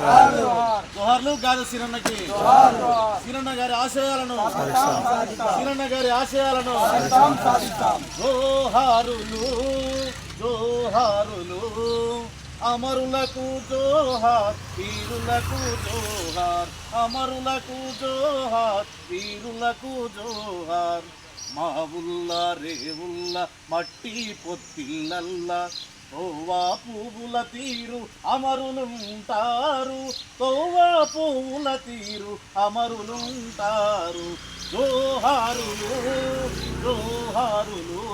జోహార్లు గాలి సిరన్నకి, సిరన్న గారి ఆశయాలను, సిరన్న గారి ఆశయాలను జోహారులు జోహారులు. అమరులకు జోహార్, వీరులకు జోహార్, అమరులకు జోహార్, వీరులకు జోహార్. మా ఉల్లా రేవుల్ల మట్టి పొత్తిళ్ళల్లా తోవా పువ్వుల తీరు అమరులుంటారు, తోవా పువ్వుల తీరు అమరులుంటారు. జోహారులు జోహారులు,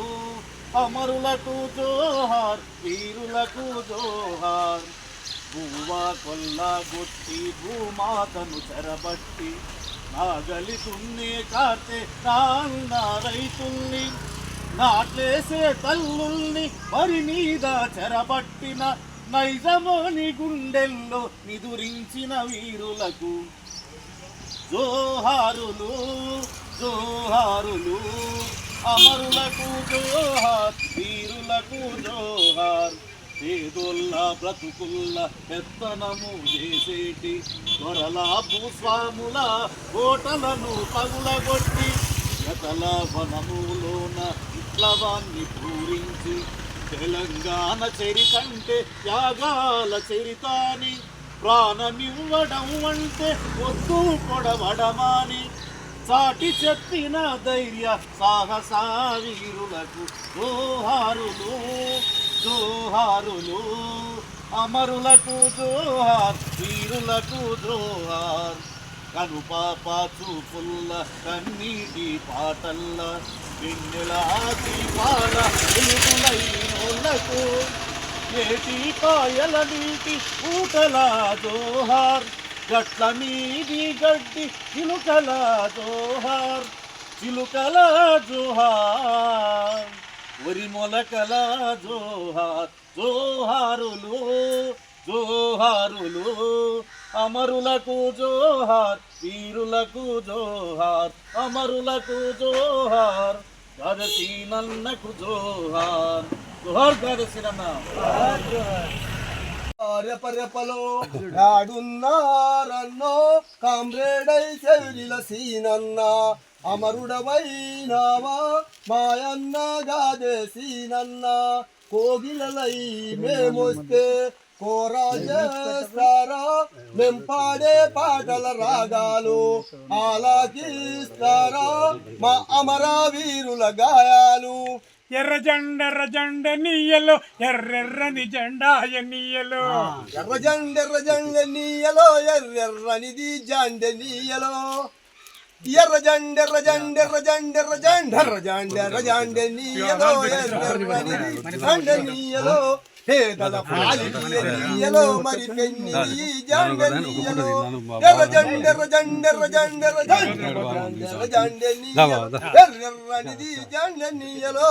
అమరులకు జోహార్, వీరులకు జోహార్. భూవా కొల్లగొట్టి భూమాతను చెరబట్టి నాగలి దున్నే కార్తె నాన్న రైతుల్ని, నాట్లేసే తల్లుల్ని మరి మీద చెరబట్టిన నైజమోని గుండెల్లో నిదురించిన వీరులకు జోహారులు జోహారులు. అమరులకు జోహార్, వీరులకు జోహార్. పేదోళ్ళ బ్రతుకుల్ల పెత్తనము చేసేటి దొరల భూస్వాముల ఓటలను పగులగొట్టి గతల వనములోన విప్లవాన్ని పూరించి తెలంగాణ చరితంటే త్యాగాల చరితాని, ప్రాణమివ్వడం అంటే వద్దు పొడవడమాని చాటి చెప్పిన ధైర్య సాహసా వీరులకు జోహారులు జోహారులు. అమరులకు జోహార్, వీరులకు జోహార్. కనుపాప చూపుల్ల కన్నీటి పాటల్ల వెన్నెల దీపాల వెలుగులైనోళ్లకు ఏటి కాయల నీటి ఊటల జోహార్, గట్ల మీది గడ్డి చిలుకల జోహార్, చిలుకల జోహార్, వరి మొలకల జోహార్. జోహారులు జోహారులు, అమరులకు జోహార్, వీరులకు జోహార్, అమరులకు జోహార్. గదసీనన్నకు జోహార్. జోహార్ గదసీనన్న. రెపరెపలో ఆడున్నారన్నో కామ్రేడై చెవిరిల సీనన్న, అమరుడవైనావా మాయన్న గాదే సీనన్న. కోగిలలై మేమొస్తే కోరా చేస్తారా, మేం పాడే పాటల రాగాలు ఆలాకిస్తారా, మా అమరవీరుల గాయాలు. ఎర్ర జెండ నీయలో ఎర్రెర్రని జెండాయ నీయలో, ఎర్ర జెండ నీయలో ఎర్రెర్రనిది జెండ నీయలో. ఎర్ర జెండ నీయలో ఎర్రెర్రనిది జెండ నీయలో. పేదల పాలిటియ నీయలో మరి పెన్నిది జెండ నీయలో. ఎర్ర జెండ నీయలో ఎర్రెర్రనిది జెండ నీయలో.